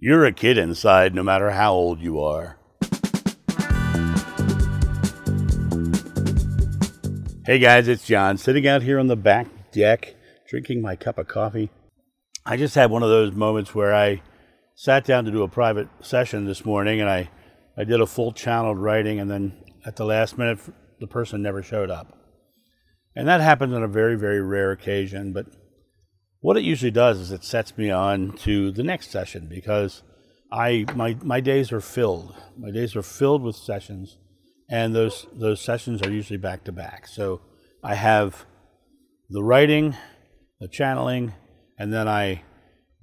You're a kid inside, no matter how old you are. Hey guys, it's John, sitting out here on the back deck, drinking my cup of coffee. I just had one of those moments where I sat down to do a private session this morning, and I did a full channeled writing, and then at the last minute, the person never showed up. And that happens on a very, very rare occasion, but what it usually does is it sets me on to the next session, because my days are filled. My days are filled with sessions, and those sessions are usually back to back. So I have the writing, the channeling, and then I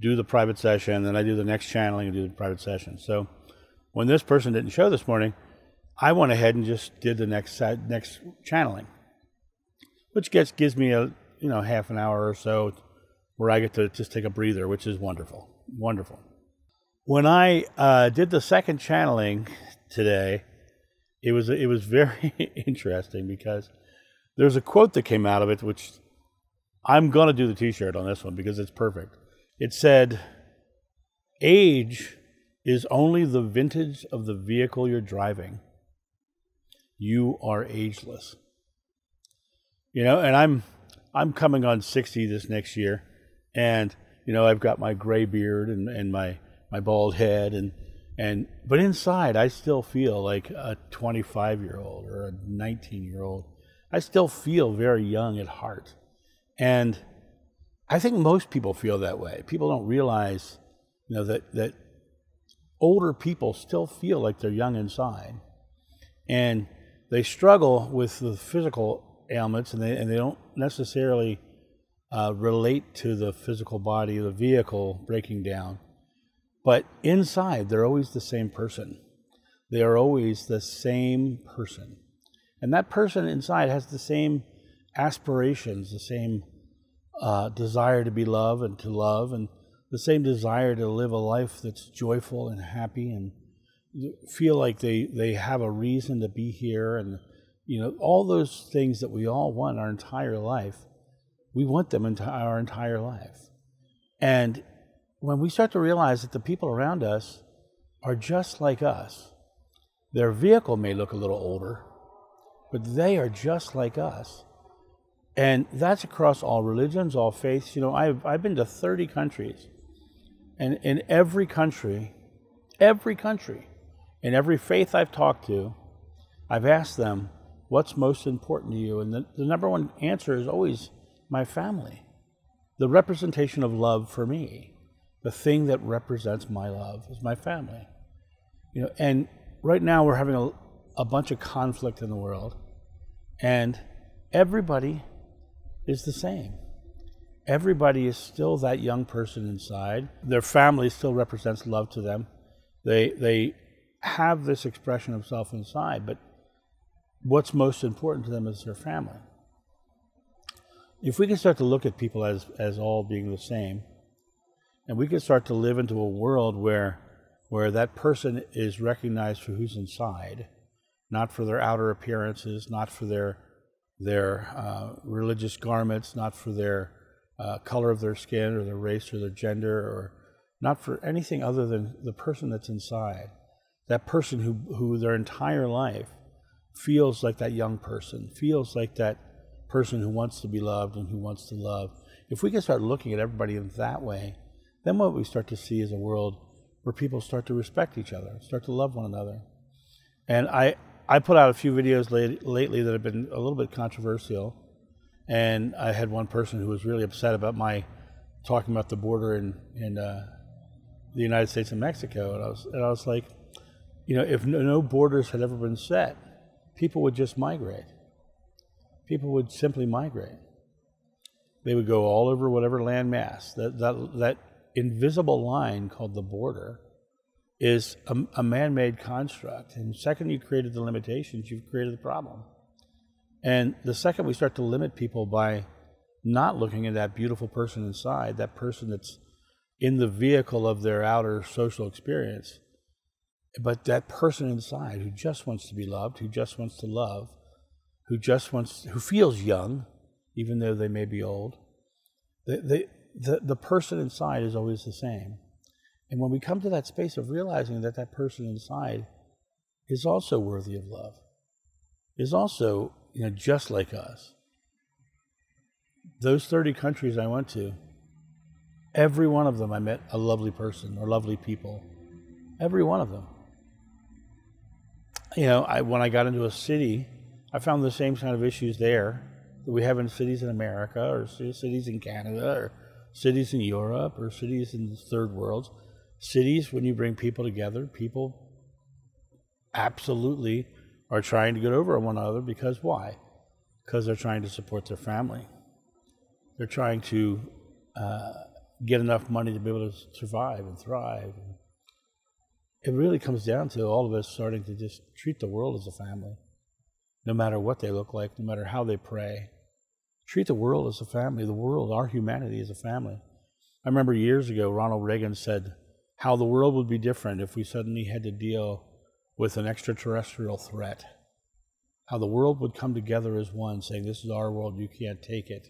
do the private session, then I do the next channeling and do the private session. So when this person didn't show this morning, I went ahead and just did the next channeling, which gives me a half an hour or so where I get to just take a breather, which is wonderful, wonderful. When I did the second channeling today, it was very interesting, because there's a quote that came out of it, which I'm going to do the t-shirt on this one because it's perfect. It said, "Age is only the vintage of the vehicle you're driving. You are ageless." And I'm coming on 60 this next year. And, I've got my gray beard and my bald head, but inside I still feel like a 25-year-old or a 19-year-old. I still feel very young at heart. And I think most people feel that way. People don't realize, that older people still feel like they're young inside. And they struggle with the physical ailments, and they don't necessarily relate to the physical body, the vehicle breaking down. But inside, they're always the same person. They are always the same person. And that person inside has the same aspirations, the same desire to be loved and to love, and the same desire to live a life that's joyful and happy and feel like they have a reason to be here. And, all those things that we all want our entire life. We want them our entire life. And when we start to realize that the people around us are just like us, their vehicle may look a little older, but they are just like us. And that's across all religions, all faiths. I've been to 30 countries. And in every country, in every faith I've talked to, I've asked them, what's most important to you? And the number one answer is always my family, the representation of love for me. The thing that represents my love is my family. And right now we're having a bunch of conflict in the world, and everybody is the same. Everybody is still that young person inside. Their family still represents love to them. They have this expression of self inside, but what's most important to them is their family. If we can start to look at people as all being the same, and we can start to live into a world where that person is recognized for who's inside, not for their outer appearances, not for their religious garments, not for their color of their skin or their race or their gender, or not for anything other than the person that's inside. That person who their entire life feels like that young person, feels like that person who wants to be loved and who wants to love. If we can start looking at everybody in that way, then what we start to see is a world where people start to respect each other, start to love one another. And I put out a few videos lately that have been a little bit controversial, and I had one person who was really upset about my talking about the border in the United States and Mexico, and I was like, if no borders had ever been set, people would just migrate. People would simply migrate. They would go all over whatever land mass. That invisible line called the border is a man-made construct. And the second you created the limitations, you've created the problem. And the second we start to limit people by not looking at that beautiful person inside, that person that's in the vehicle of their outer social experience, but that person inside who just wants to be loved, who just wants to love, who feels young, even though they may be old. The person inside is always the same. And when we come to that space of realizing that that person inside is also worthy of love, is also, just like us. Those 30 countries I went to, every one of them I met a lovely person or lovely people. Every one of them. When I got into a city, I found the same kind of issues there that we have in cities in America, or cities in Canada, or cities in Europe, or cities in the third world. Cities, when you bring people together, people absolutely are trying to get over on one another. Because why? Because they're trying to support their family. They're trying to get enough money to be able to survive and thrive. It really comes down to all of us starting to just treat the world as a family, no matter what they look like, no matter how they pray. Treat the world as a family. The world, our humanity, is a family. I remember years ago, Ronald Reagan said how the world would be different if we suddenly had to deal with an extraterrestrial threat. How the world would come together as one, saying, this is our world, you can't take it.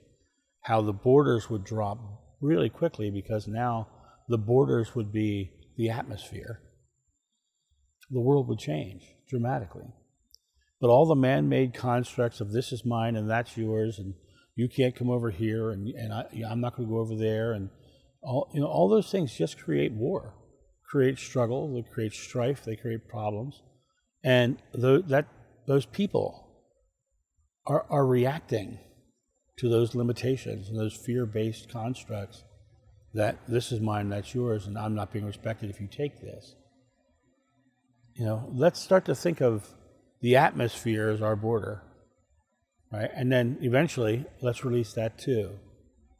How the borders would drop really quickly, because now the borders would be the atmosphere. The world would change dramatically. But all the man-made constructs of this is mine and that's yours, and you can't come over here, and I'm not going to go over there, and all those things just create war, create struggle, they create strife, they create problems, and those people are reacting to those limitations and those fear-based constructs that this is mine, that's yours, and I'm not being respected if you take this. Let's start to think of the atmosphere as our border, right? And then eventually, let's release that too,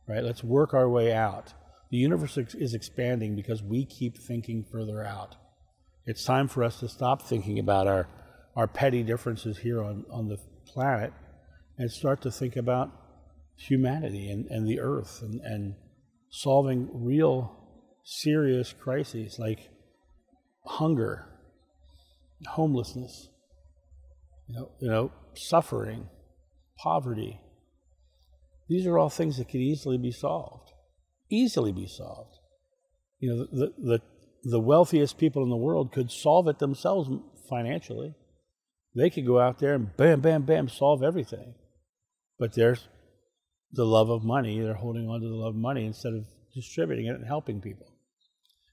right? Let's work our way out. The universe is expanding because we keep thinking further out. It's time for us to stop thinking about our petty differences here on the planet and start to think about humanity and the earth and solving real serious crises like hunger, homelessness, suffering, poverty. These are all things that could easily be solved. The wealthiest people in the world could solve it themselves financially. They could go out there and bam, bam, bam, solve everything. But there's the love of money. They're holding on to the love of money instead of distributing it and helping people.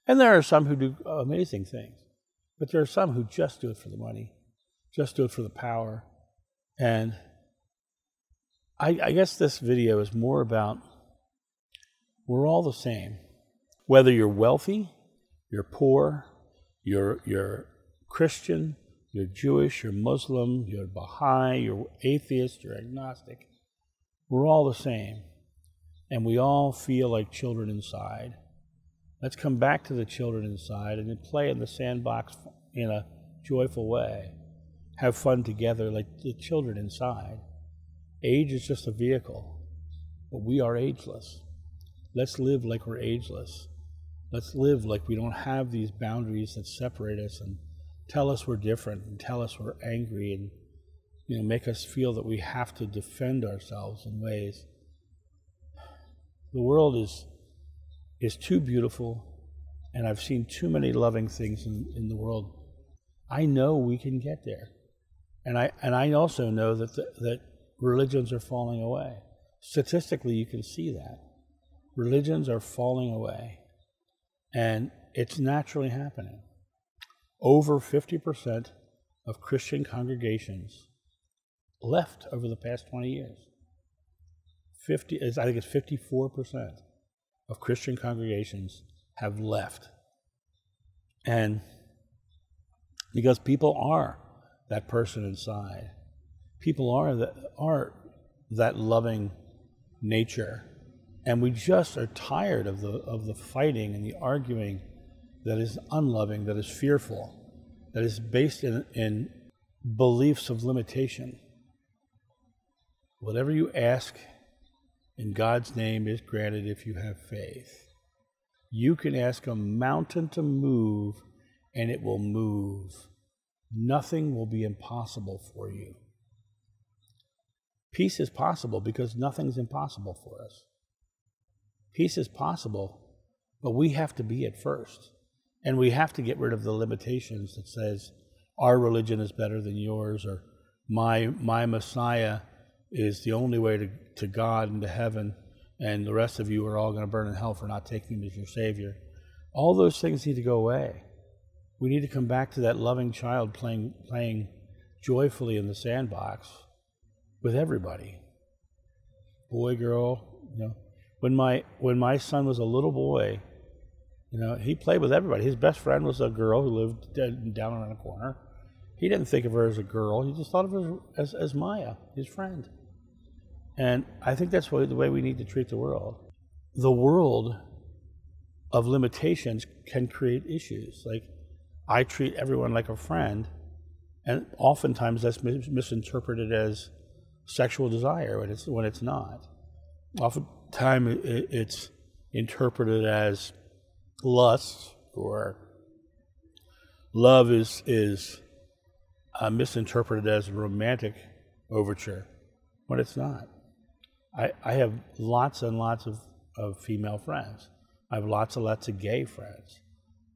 And there are some who do amazing things. But there are some who just do it for the money, just do it for the power. And I guess this video is more about, we're all the same. Whether you're wealthy, you're poor, you're Christian, you're Jewish, you're Muslim, you're Baha'i, you're atheist, you're agnostic. We're all the same. And we all feel like children inside. Let's come back to the children inside and then play in the sandbox in a joyful way. Have fun together like the children inside. Age is just a vehicle, but we are ageless. Let's live like we're ageless. Let's live like we don't have these boundaries that separate us and tell us we're different and tell us we're angry and make us feel that we have to defend ourselves in ways. The world is too beautiful, and I've seen too many loving things in the world. I know we can get there, and I also know that religions are falling away. Statistically, you can see that religions are falling away, and it's naturally happening. Over 50% of Christian congregations left over the past 20 years. I think it's 54% of Christian congregations have left. And because people are that person inside. People are that loving nature. And we just are tired of the fighting and the arguing that is unloving, that is fearful, that is based in beliefs of limitation. Whatever you ask in God's name is granted if you have faith. You can ask a mountain to move, and it will move. Nothing will be impossible for you. Peace is possible because nothing's impossible for us. Peace is possible, but we have to be it first. And we have to get rid of the limitations that says our religion is better than yours, or my Messiah is the only way to God and to heaven, and the rest of you are all going to burn in hell for not taking him as your Savior. All those things need to go away. We need to come back to that loving child playing joyfully in the sandbox with everybody. Boy, girl, When my son was a little boy, he played with everybody. His best friend was a girl who lived down around the corner. He didn't think of her as a girl. He just thought of her as Maya, his friend. And I think that's the way we need to treat the world. The world of limitations can create issues. Like, I treat everyone like a friend, and oftentimes that's misinterpreted as sexual desire when it's not. Oftentimes it's interpreted as lust, or love is misinterpreted as a romantic overture when it's not. I have lots and lots of female friends. I have lots and lots of gay friends.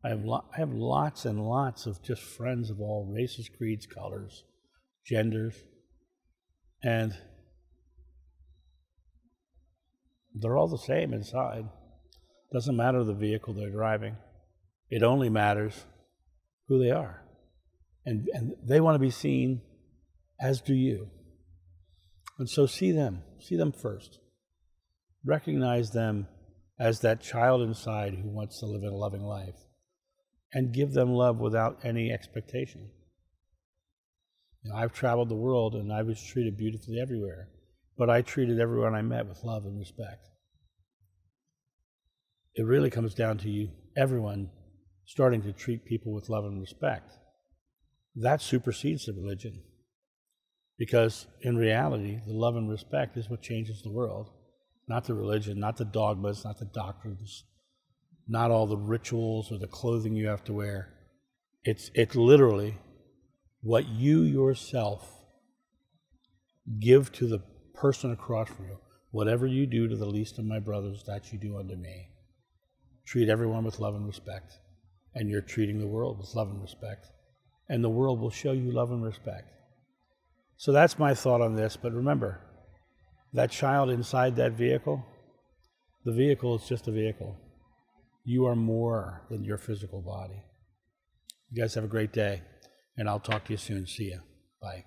I have lots and lots of just friends of all races, creeds, colors, genders, and they're all the same inside. Doesn't matter the vehicle they're driving. It only matters who they are. And they want to be seen, as do you. And so see them first. Recognize them as that child inside who wants to live a loving life. And give them love without any expectation. I've traveled the world and I was treated beautifully everywhere, but I treated everyone I met with love and respect. It really comes down to everyone starting to treat people with love and respect. That supersedes the religion. Because in reality, the love and respect is what changes the world. Not the religion, not the dogmas, not the doctrines, not all the rituals or the clothing you have to wear. It's literally what you yourself give to the person across from you. Whatever you do to the least of my brothers, that you do unto me. Treat everyone with love and respect. And you're treating the world with love and respect. And the world will show you love and respect. So that's my thought on this. But remember, that child inside that vehicle, the vehicle is just a vehicle. You are more than your physical body. You guys have a great day, and I'll talk to you soon. See ya. Bye.